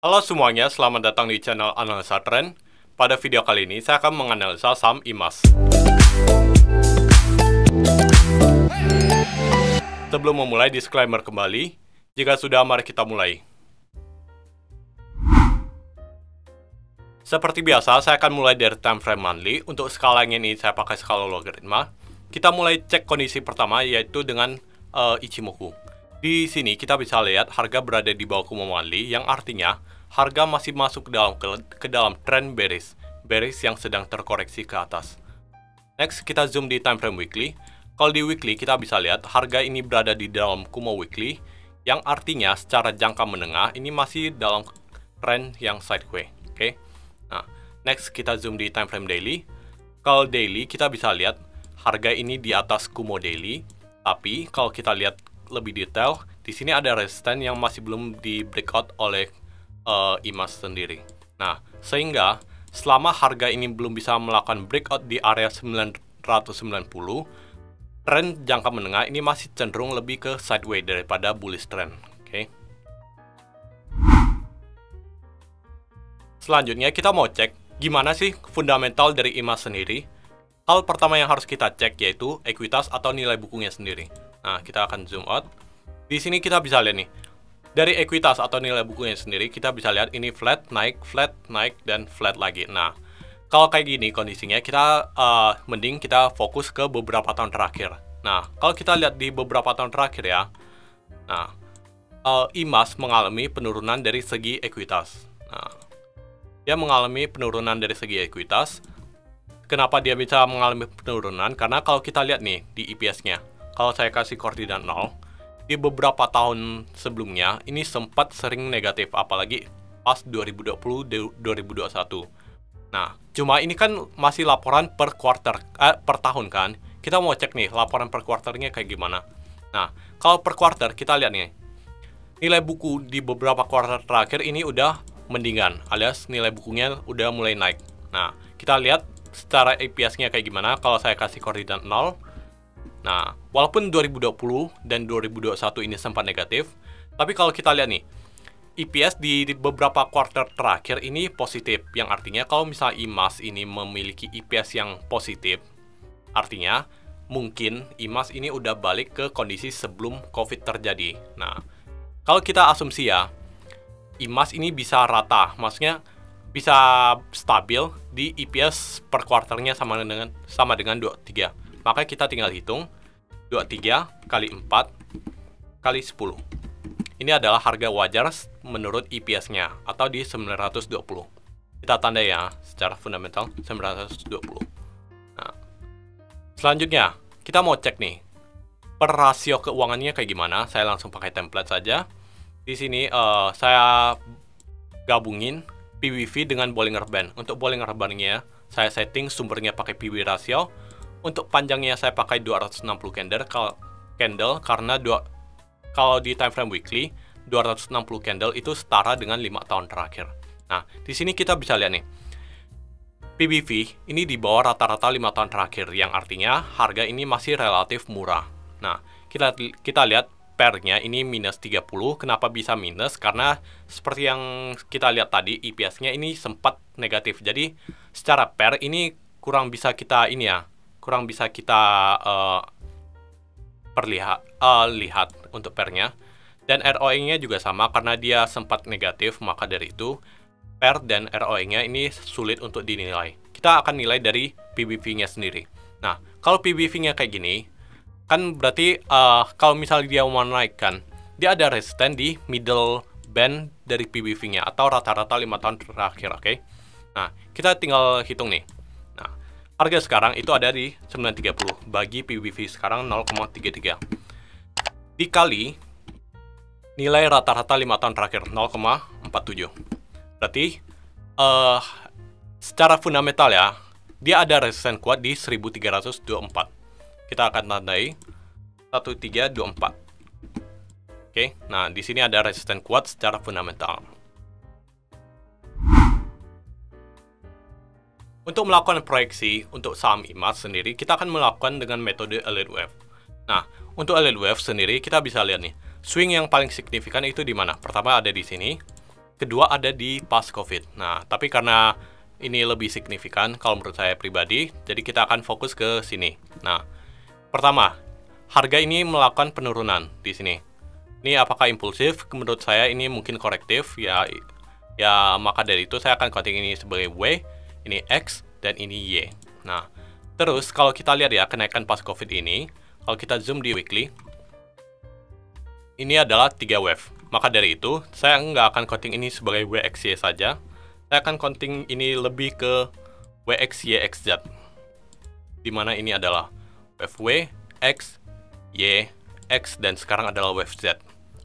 Halo semuanya, selamat datang di channel Analisa Tren. Pada video kali ini, saya akan menganalisa saham IMAS. Sebelum memulai, disclaimer kembali. Jika sudah, mari kita mulai. Seperti biasa, saya akan mulai dari time frame monthly. Untuk skala yang ini, saya pakai skala logaritma. Kita mulai cek kondisi pertama, yaitu dengan Ichimoku. Di sini kita bisa lihat harga berada di bawah Kumo monthly, yang artinya harga masih masuk ke dalam tren bearish yang sedang terkoreksi ke atas. Next, kita zoom di time frame weekly. Kalau di weekly, kita bisa lihat harga ini berada di dalam Kumo weekly, yang artinya secara jangka menengah ini masih dalam tren yang sideways. Oke. Nah, next kita zoom di time frame daily. Kalau daily, kita bisa lihat harga ini di atas Kumo daily, tapi kalau kita lihat lebih detail, di sini ada resisten yang masih belum di breakout oleh IMAS sendiri. Nah, sehingga selama harga ini belum bisa melakukan breakout di area 990, tren jangka menengah ini masih cenderung lebih ke sideways daripada bullish trend. Oke. Selanjutnya kita mau cek gimana sih fundamental dari IMAS sendiri. Hal pertama yang harus kita cek yaitu ekuitas atau nilai bukunya sendiri. Nah, kita akan zoom out. Di sini kita bisa lihat nih, dari ekuitas atau nilai bukunya sendiri, kita bisa lihat ini flat, naik, dan flat lagi. Nah, kalau kayak gini kondisinya, kita mending kita fokus ke beberapa tahun terakhir. Nah, kalau kita lihat di beberapa tahun terakhir ya, nah, IMAS mengalami penurunan dari segi ekuitas. Nah, dia mengalami penurunan dari segi ekuitas. Kenapa dia bisa mengalami penurunan? Karena kalau kita lihat nih di EPS-nya, kalau saya kasih koordinat 0, di beberapa tahun sebelumnya ini sempat sering negatif, apalagi pas 2020-2021. Nah, cuma ini kan masih laporan per per tahun kan. Kita mau cek nih laporan per quarternya kayak gimana. Nah, kalau per quarter kita lihat nih, nilai buku di beberapa quarter terakhir ini udah mendingan, alias nilai bukunya udah mulai naik. Nah, kita lihat secara EPS-nya kayak gimana kalau saya kasih koordinat 0. Nah, walaupun 2020 dan 2021 ini sempat negatif, tapi kalau kita lihat nih, EPS di beberapa quarter terakhir ini positif, yang artinya kalau misalnya IMAS ini memiliki EPS yang positif, artinya mungkin IMAS ini udah balik ke kondisi sebelum COVID terjadi. Nah, kalau kita asumsi ya, IMAS ini bisa rata, maksudnya bisa stabil di EPS per quarternya sama dengan 23. Maka kita tinggal hitung 23 kali 4 kali 10. Ini adalah harga wajar menurut EPS-nya, atau di 920. Kita tandai ya, secara fundamental 920. Nah, selanjutnya, kita mau cek nih, per rasio keuangannya kayak gimana. Saya langsung pakai template saja. Di sini saya gabungin PBV dengan Bollinger Band. Untuk Bollinger Band-nya, saya setting sumbernya pakai PB ratio. Untuk panjangnya saya pakai 260 candle karena kalau di time frame weekly 260 candle itu setara dengan 5 tahun terakhir. Nah, di sini kita bisa lihat nih. PBV ini di bawah rata-rata 5 tahun terakhir, yang artinya harga ini masih relatif murah. Nah, kita lihat pair-nya ini minus 30. Kenapa bisa minus? Karena seperti yang kita lihat tadi, EPS-nya ini sempat negatif. Jadi, secara pair ini kurang bisa kita lihat untuk pair-nya. Dan ROE-nya juga sama, karena dia sempat negatif, maka dari itu pair dan ROE-nya ini sulit untuk dinilai. Kita akan nilai dari PBV-nya sendiri. Nah, kalau PBV-nya kayak gini, kan berarti kalau misalnya dia mau naikkan, dia ada resisten di middle band dari PBV-nya, atau rata-rata 5 tahun terakhir, oke? Nah, kita tinggal hitung nih. Harga sekarang itu ada di 930, bagi PBV sekarang 0,33. Dikali nilai rata-rata 5 tahun terakhir 0,47. Berarti secara fundamental ya, dia ada resisten kuat di 1324. Kita akan tandai 1324. Oke, nah di sini ada resisten kuat secara fundamental. Untuk melakukan proyeksi untuk saham IMAS sendiri, kita akan melakukan dengan metode Elliott Wave. Nah, untuk Elliott Wave sendiri, kita bisa lihat nih, swing yang paling signifikan itu di mana? Pertama ada di sini, kedua ada di pas COVID. Nah, tapi karena ini lebih signifikan kalau menurut saya pribadi, jadi kita akan fokus ke sini. Nah, pertama, harga ini melakukan penurunan di sini. Ini apakah impulsif? Menurut saya ini mungkin korektif, ya maka dari itu saya akan counting ini sebagai W, ini X, dan ini Y. Nah, terus kalau kita lihat ya kenaikan pas COVID ini, kalau kita zoom di weekly, ini adalah 3 wave. Maka dari itu, saya nggak akan counting ini sebagai WXY saja. Saya akan counting ini lebih ke WXYXZ. Di mana ini adalah wave W, X, Y, X, dan sekarang adalah wave Z.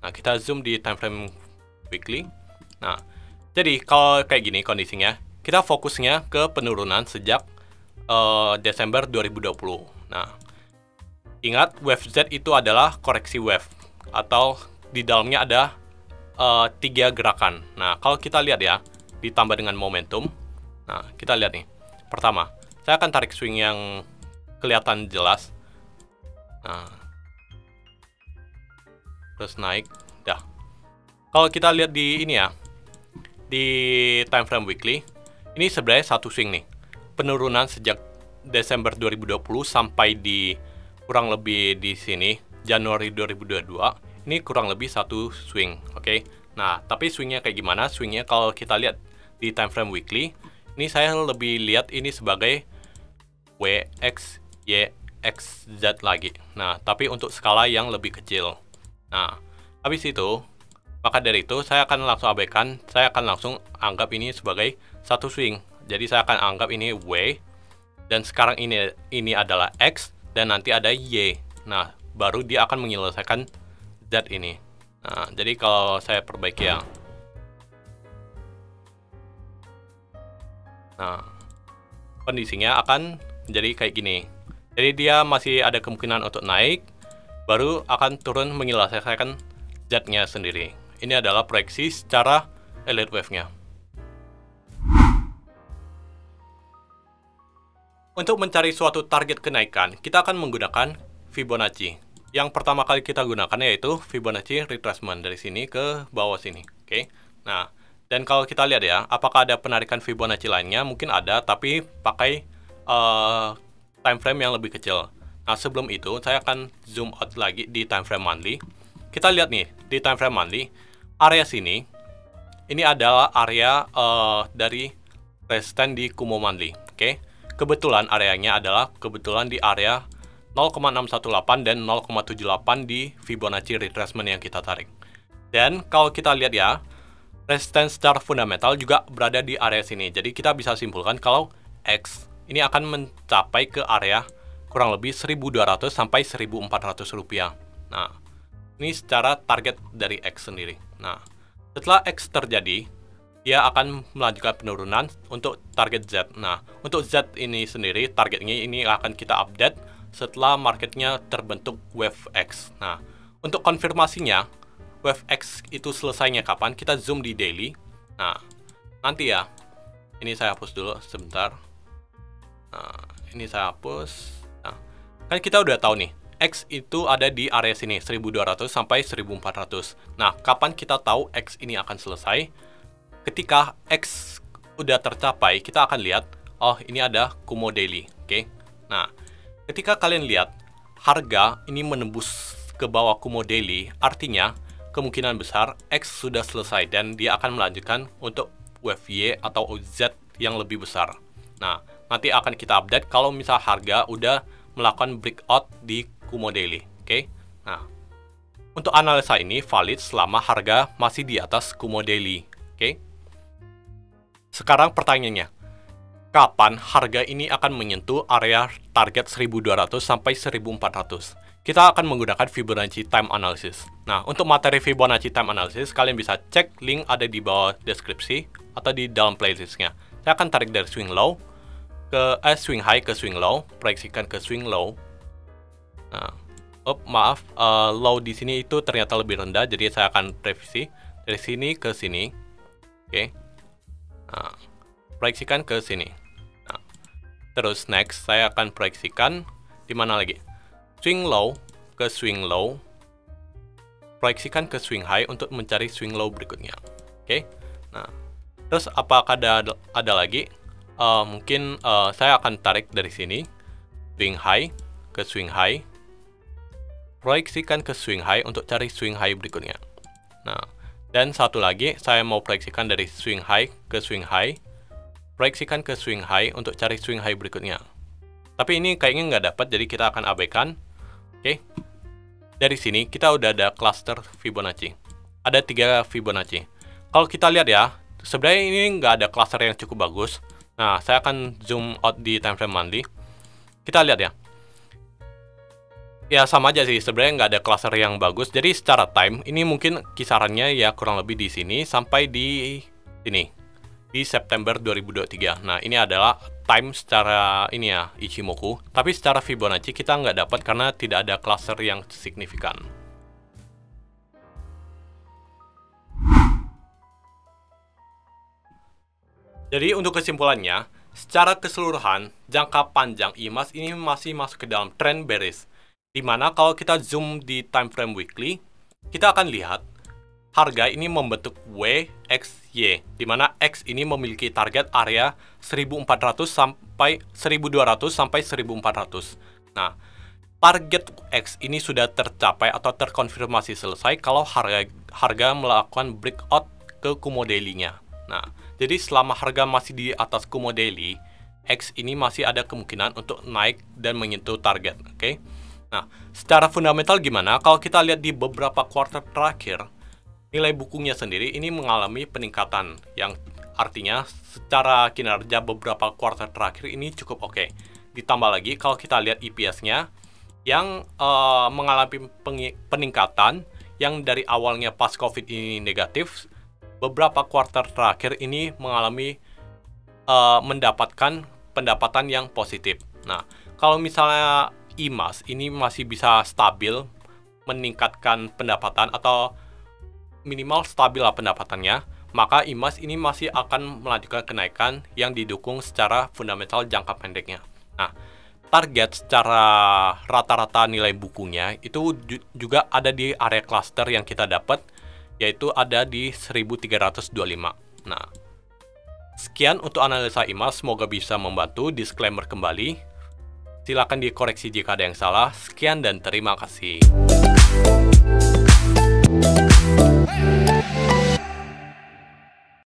Nah, kita zoom di time frame weekly. Nah, jadi kalau kayak gini kondisinya, kita fokusnya ke penurunan sejak Desember 2020. Nah, ingat wave Z itu adalah koreksi wave, atau di dalamnya ada 3 gerakan. Nah, kalau kita lihat ya, ditambah dengan momentum. Nah, kita lihat nih. Pertama, saya akan tarik swing yang kelihatan jelas. Nah, terus naik. Dah. Kalau kita lihat di ini ya, di time frame weekly, ini sebenarnya satu swing nih. Penurunan sejak Desember 2020 sampai di kurang lebih di sini Januari 2022. Ini kurang lebih satu swing, oke? Nah, tapi swingnya kayak gimana? Swingnya kalau kita lihat di time frame weekly, ini saya lebih lihat ini sebagai W, X, Y, X, Z lagi. Nah, tapi untuk skala yang lebih kecil. Nah, habis itu, maka dari itu saya akan langsung abaikan, saya akan langsung anggap ini sebagai satu swing. Jadi saya akan anggap ini W, dan sekarang ini adalah X, dan nanti ada Y. Nah, baru dia akan menyelesaikan Z ini. Nah, jadi kalau saya perbaiki ya. Nah, kondisinya akan menjadi kayak gini. Jadi dia masih ada kemungkinan untuk naik, baru akan turun menyelesaikan Z-nya sendiri. Ini adalah proyeksi secara elite wave-nya. Untuk mencari suatu target kenaikan, kita akan menggunakan Fibonacci. Yang pertama kali kita gunakan yaitu Fibonacci retracement dari sini ke bawah sini. Oke. Nah, dan kalau kita lihat ya, apakah ada penarikan Fibonacci lainnya? Mungkin ada, tapi pakai time frame yang lebih kecil. Nah, sebelum itu saya akan zoom out lagi di time frame monthly. Kita lihat nih, di time frame monthly, area sini, ini adalah area dari resistance di Kumo monthly. Oke. Kebetulan areanya adalah di area 0,618 dan 0,78 di Fibonacci retracement yang kita tarik. Dan kalau kita lihat ya, resistance secara fundamental juga berada di area sini. Jadi kita bisa simpulkan kalau X ini akan mencapai ke area kurang lebih 1.200 sampai 1.400 rupiah. Nah, ini secara target dari X sendiri. Nah, setelah X terjadi, dia akan melanjutkan penurunan untuk target Z. Nah, untuk Z ini sendiri, targetnya ini akan kita update setelah marketnya terbentuk wave X. Nah, untuk konfirmasinya, wave X itu selesainya kapan? Kita zoom di daily. Nah, nanti ya, ini saya hapus dulu sebentar. Nah, ini saya hapus. Nah, kan kita udah tahu nih, X itu ada di area sini, 1.200 sampai 1.400. Nah, kapan kita tahu X ini akan selesai? Ketika X udah tercapai, kita akan lihat, oh ini ada Kumo daily. Oke. Nah, ketika kalian lihat harga ini menembus ke bawah Kumo daily, artinya kemungkinan besar X sudah selesai dan dia akan melanjutkan untuk wave Y atau Z yang lebih besar. Nah, nanti akan kita update kalau misal harga udah melakukan breakout di Kumo daily. Oke. Nah, untuk analisa ini valid selama harga masih di atas Kumo daily. Oke. Sekarang pertanyaannya, kapan harga ini akan menyentuh area target 1.200 sampai 1.400? Kita akan menggunakan Fibonacci Time Analysis. Nah, untuk materi Fibonacci Time Analysis, kalian bisa cek link ada di bawah deskripsi atau di dalam playlistnya. Saya akan tarik dari swing low ke swing high ke swing low, proyeksikan ke swing low. Nah, maaf, low di sini itu ternyata lebih rendah, jadi saya akan revisi dari sini ke sini. Oke. Nah, proyeksikan ke sini. Nah, terus next saya akan proyeksikan di mana lagi? Swing low ke swing low. Proyeksikan ke swing high untuk mencari swing low berikutnya. Oke. Nah, terus apakah ada lagi? Mungkin saya akan tarik dari sini, swing high ke swing high, proyeksikan ke swing high untuk cari swing high berikutnya. Nah, dan satu lagi, saya mau proyeksikan dari swing high ke swing high, proyeksikan ke swing high untuk cari swing high berikutnya. Tapi ini kayaknya nggak dapat, jadi kita akan abaikan. Oke, dari sini kita udah ada cluster Fibonacci. Ada 3 Fibonacci. Kalau kita lihat ya, sebenarnya ini nggak ada cluster yang cukup bagus. Nah, saya akan zoom out di time frame monthly. Kita lihat ya. Ya, sama aja sih. Sebenarnya nggak ada cluster yang bagus. Jadi, secara time, ini mungkin kisarannya ya kurang lebih di sini sampai di sini. Di September 2023. Nah, ini adalah time secara ini ya, Ichimoku. Tapi secara Fibonacci kita nggak dapat karena tidak ada cluster yang signifikan. Jadi untuk kesimpulannya, secara keseluruhan, jangka panjang emas ini masih masuk ke dalam trend bearish. Dimana kalau kita zoom di time frame weekly, kita akan lihat harga ini membentuk WXY, dimana X ini memiliki target area 1400 sampai 1200 sampai 1400. Nah, target X ini sudah tercapai atau terkonfirmasi selesai kalau harga melakukan breakout ke Kumo Daily-nya. Nah, jadi selama harga masih di atas Kumo Daily, X ini masih ada kemungkinan untuk naik dan menyentuh target. Oke? Nah, secara fundamental gimana? Kalau kita lihat di beberapa kuartal terakhir, nilai bukunya sendiri ini mengalami peningkatan, yang artinya secara kinerja beberapa kuartal terakhir ini cukup oke. Ditambah lagi kalau kita lihat EPS-nya yang mengalami peningkatan yang dari awalnya pas COVID ini negatif, beberapa kuartal terakhir ini mengalami mendapatkan pendapatan yang positif. Nah, kalau misalnya emas ini masih bisa stabil meningkatkan pendapatan atau minimal stabil lah pendapatannya, maka emas ini masih akan melanjutkan kenaikan yang didukung secara fundamental jangka pendeknya. Nah, target secara rata-rata nilai bukunya itu juga ada di area cluster yang kita dapat, yaitu ada di 1325. Nah, sekian untuk analisa emas, semoga bisa membantu. Disclaimer kembali, silakan dikoreksi jika ada yang salah. Sekian dan terima kasih.